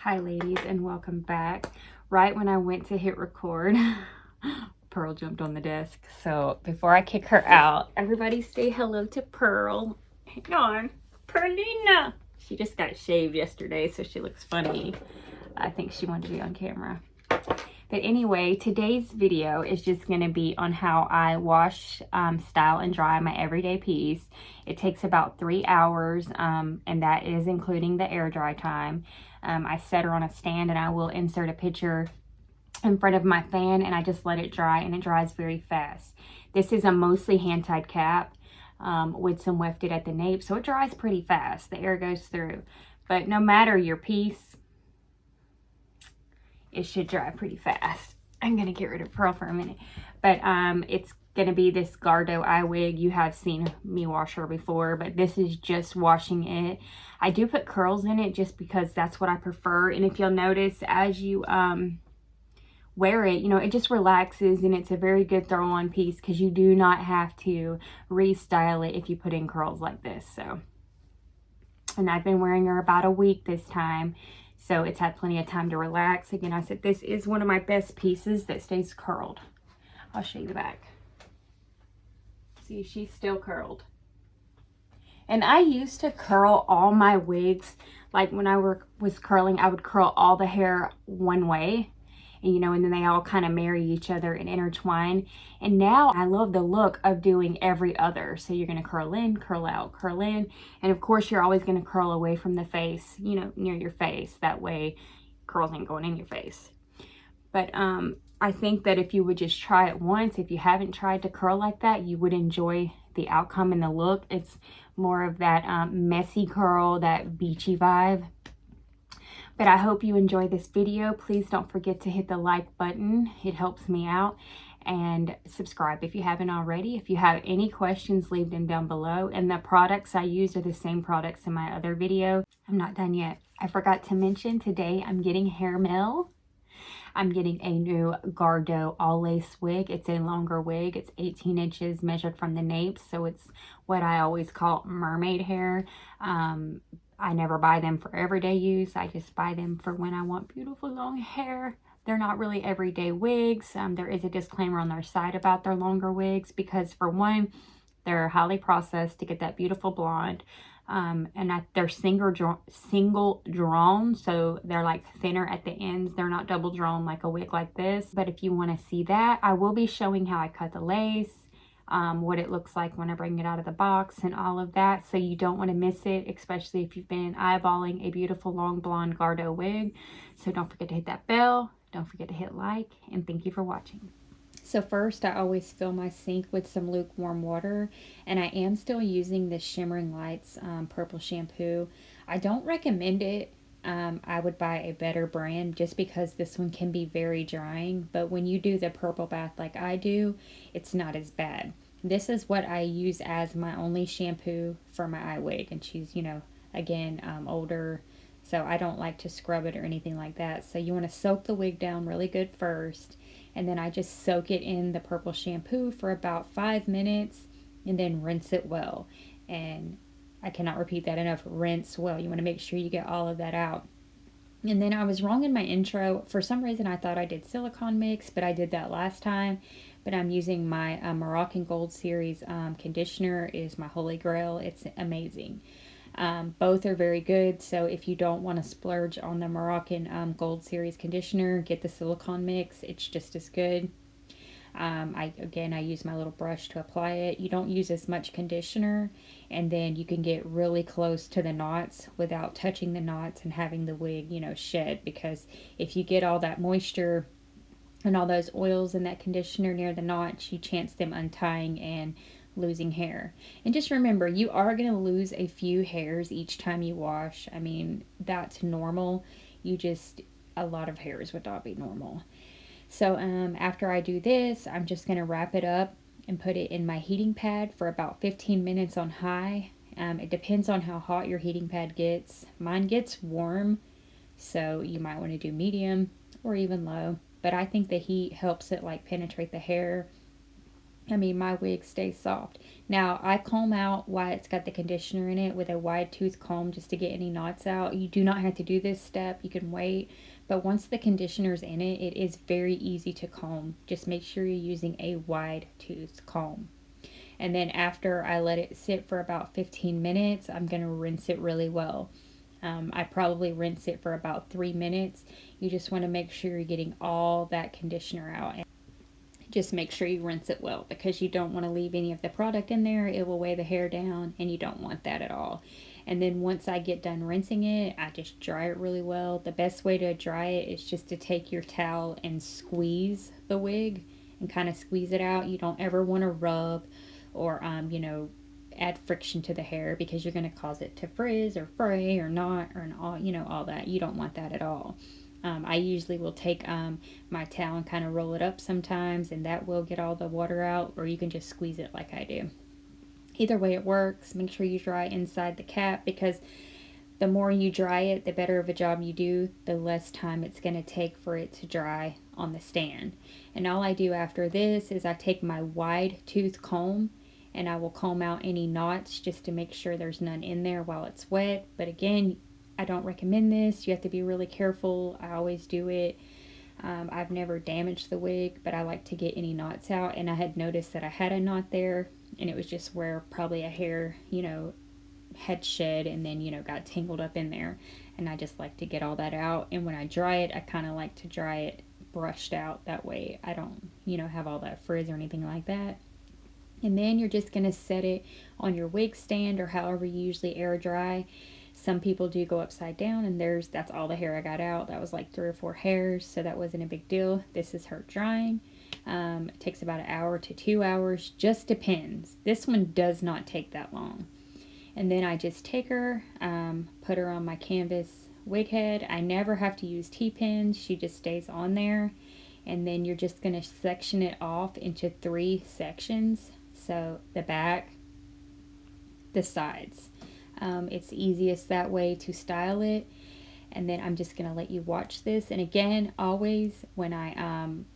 Hi ladies, and welcome back. Right when I went to hit record, Pearl jumped on the desk. So before I kick her out, everybody say hello to Pearl. Hang on, Pearlina. She just got shaved yesterday, so she looks funny. I think she wanted to be on camera. But anyway, today's video is just going to be on how I wash, style, and dry my everyday piece. It takes about 3 hours, and that is including the air dry time. I set her on a stand, and I will insert a picture in front of my fan, and I just let it dry, and it dries very fast. This is a mostly hand-tied cap with some wefted at the nape, so it dries pretty fast. The air goes through. But no matter your piece, it should dry pretty fast. I'm gonna get rid of Pearl for a minute, but it's gonna be this Gardeaux Iwig. You have seen me wash her before, but this is just washing it. I do put curls in it just because that's what I prefer, and if you'll notice, as you wear it, you know, it just relaxes, and it's a very good throw on piece because you do not have to restyle it if you put in curls like this. So, and I've been wearing her about a week this time, so it's had plenty of time to relax. Again, I said this is one of my best pieces that stays curled. I'll show you the back. See, she's still curled. And I used to curl all my wigs. Like when I was curling, I would curl all the hair one way. And, you know, and then they all kind of marry each other and intertwine. And now I love the look of doing every other. So you're going to curl in, curl out, curl in. And of course, you're always going to curl away from the face, you know, near your face. That way, curls ain't going in your face. But I think that if you would just try it once, if you haven't tried to curl like that, you would enjoy the outcome and the look. It's more of that messy curl, that beachy vibe. But I hope you enjoy this video. Please don't forget to hit the like button. It helps me out. And subscribe if you haven't already. If you have any questions, leave them down below. And the products I used are the same products in my other video. I'm not done yet. I forgot to mention today I'm getting hair mail. I'm getting a new Gardeaux all lace wig. It's a longer wig. It's 18 inches measured from the nape. So it's what I always call mermaid hair. I never buy them for everyday use. I just buy them for when I want beautiful long hair. They're not really everyday wigs. There is a disclaimer on their side about their longer wigs because, for one, they're highly processed to get that beautiful blonde. They're single drawn, so they're like thinner at the ends. They're not double drawn like a wig like this. But if you want to see that, I will be showing how I cut the lace, what it looks like when I bring it out of the box and all of that. So you don't want to miss it, especially if you've been eyeballing a beautiful long blonde Gardeaux wig. So don't forget to hit that bell. Don't forget to hit like, and thank you for watching. So first, I always fill my sink with some lukewarm water, and I am still using the Shimmering Lights purple shampoo. I don't recommend it. I would buy a better brand just because this one can be very drying, but when you do the purple bath like I do, it's not as bad. This is what I use as my only shampoo for my eye wig, and she's, you know, again, older, so I don't like to scrub it or anything like that. So you want to soak the wig down really good first, and then I just soak it in the purple shampoo for about 5 minutes and then rinse it well. And I cannot repeat that enough, rinse well. You want to make sure you get all of that out. And then I was wrong in my intro. For some reason I thought I did silicone mix, but I did that last time. But I'm using my Moroccan Gold Series conditioner. Is my holy grail. It's amazing. Both are very good, so if you don't want to splurge on the Moroccan Gold Series conditioner, get the silicone mix. It's just as good. I use my little brush to apply it. You don't use as much conditioner, and then you can get really close to the knots without touching the knots and having the wig, you know, shed, because if you get all that moisture and all those oils in that conditioner near the knots, you chance them untying and losing hair. And just remember, you are going to lose a few hairs each time you wash. I mean, that's normal. A lot of hairs would not be normal. So after I do this, I'm just going to wrap it up and put it in my heating pad for about 15 minutes on high. It depends on how hot your heating pad gets. Mine gets warm, so you might want to do medium or even low. But I think the heat helps it like penetrate the hair I mean, my wig stays soft. Now, I comb out while it's got the conditioner in it with a wide tooth comb just to get any knots out. You do not have to do this step. You can wait. But once the conditioner's in it, it is very easy to comb. Just make sure you're using a wide tooth comb. And then after I let it sit for about 15 minutes, I'm going to rinse it really well. I probably rinse it for about 3 minutes. You just want to make sure you're getting all that conditioner out. Just make sure you rinse it well because you don't want to leave any of the product in there. It will weigh the hair down and you don't want that at all. And then once I get done rinsing it, I just dry it really well. The best way to dry it is just to take your towel and squeeze the wig and kind of squeeze it out. You don't ever want to rub or add friction to the hair because you're going to cause it to frizz or fray or knot or all that. You don't want that at all. I usually will take my towel and kind of roll it up sometimes, and that will get all the water out, or you can just squeeze it like I do. Either way it works. Make sure you dry inside the cap because the more you dry it, the better of a job you do, the less time it's going to take for it to dry on the stand. And all I do after this is I take my wide tooth comb and I will comb out any knots just to make sure there's none in there while it's wet. But again, I don't recommend this. You have to be really careful. I always do it. I've never damaged the wig, but I like to get any knots out. And I had noticed that I had a knot there, and it was just where probably a hair, had shed and then, got tangled up in there. And I just like to get all that out. And when I dry it, I kind of like to dry it brushed out. That way I don't, have all that frizz or anything like that. And then you're just going to set it on your wig stand or however you usually air dry. Some people do go upside down, and that's all the hair I got out. That was like 3 or 4 hairs, so that wasn't a big deal. This is her drying. It takes about 1 hour to 2 hours, just depends. This one does not take that long. And then I just take her, put her on my canvas wig head. I never have to use T-pins. She just stays on there. And then you're just going to section it off into 3 sections. So the back, the sides. It's easiest that way to style it. And then I'm just going to let you watch this. And again, always when I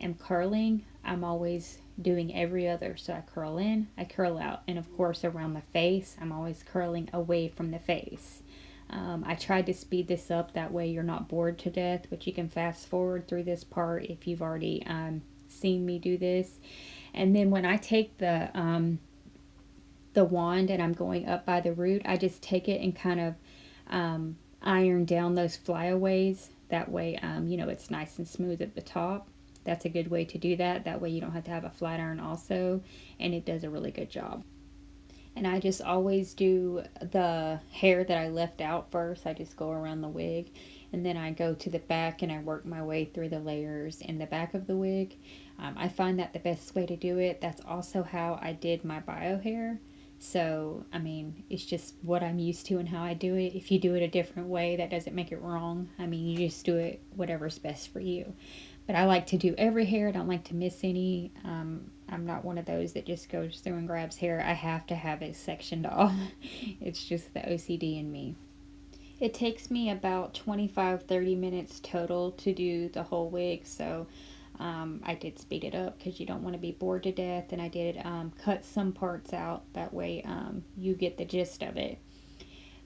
am curling, I'm always doing every other. So I curl in, I curl out. And of course around the face, I'm always curling away from the face. I tried to speed this up, that way you're not bored to death, but you can fast forward through this part if you've already seen me do this. And then when I take the wand and I'm going up by the root, I just take it and kind of iron down those flyaways. That way, it's nice and smooth at the top. That's a good way to do that. That way you don't have to have a flat iron also, and it does a really good job. And I just always do the hair that I left out first. I just go around the wig, and then I go to the back and I work my way through the layers in the back of the wig. I find that the best way to do it. That's also how I did my bio hair. So, I mean, it's just what I'm used to and how I do it. If you do it a different way, that doesn't make it wrong. I mean, you just do it whatever's best for you. But I like to do every hair. I don't like to miss any. I'm not one of those that just goes through and grabs hair. I have to have it sectioned off. It's just the OCD in me. It takes me about 25-30 minutes total to do the whole wig. So I did speed it up because you don't want to be bored to death. And I did cut some parts out. That way you get the gist of it.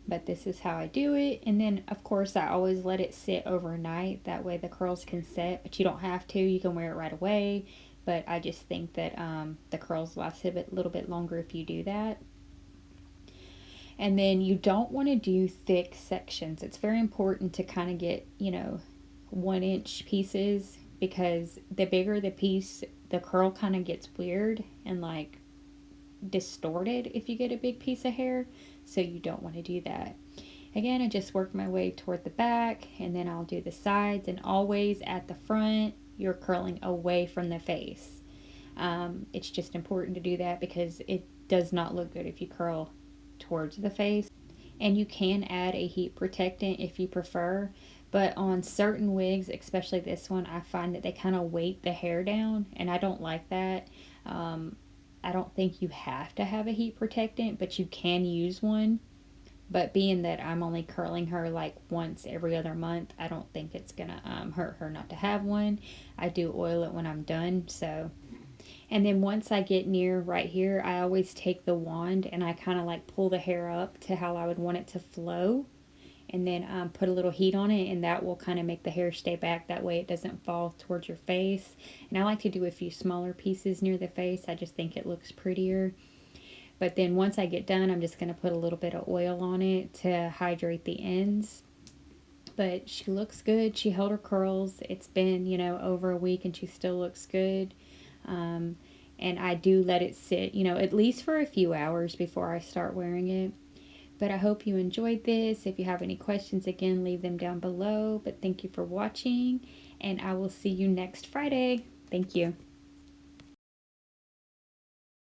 But this is how I do it. And then of course I always let it sit overnight, that way the curls can set, but you don't have to. You can wear it right away, but I just think that the curls last a little bit longer if you do that. And then you don't want to do thick sections. It's very important to kind of get 1-inch pieces, because the bigger the piece, the curl kind of gets weird and like distorted if you get a big piece of hair. So you don't want to do that. Again, I just work my way toward the back, and then I'll do the sides, and always at the front you're curling away from the face. It's just important to do that because it does not look good if you curl towards the face. And you can add a heat protectant if you prefer, but on certain wigs, especially this one, I find that they kind of weight the hair down, and I don't like that. I don't think you have to have a heat protectant, but you can use one. But being that I'm only curling her like once every other month, I don't think it's gonna hurt her not to have one. I do oil it when I'm done, so And then once I get near right here, I always take the wand and I kind of like pull the hair up to how I would want it to flow. And then put a little heat on it, and that will kind of make the hair stay back. That way it doesn't fall towards your face. And I like to do a few smaller pieces near the face. I just think it looks prettier. But then once I get done, I'm just going to put a little bit of oil on it to hydrate the ends. But she looks good. She held her curls. It's been, you know, over a week and she still looks good. And I do let it sit, you know, at least for a few hours before I start wearing it. But I hope you enjoyed this. If you have any questions, again, leave them down below. But thank you for watching, and I will see you next Friday. Thank you.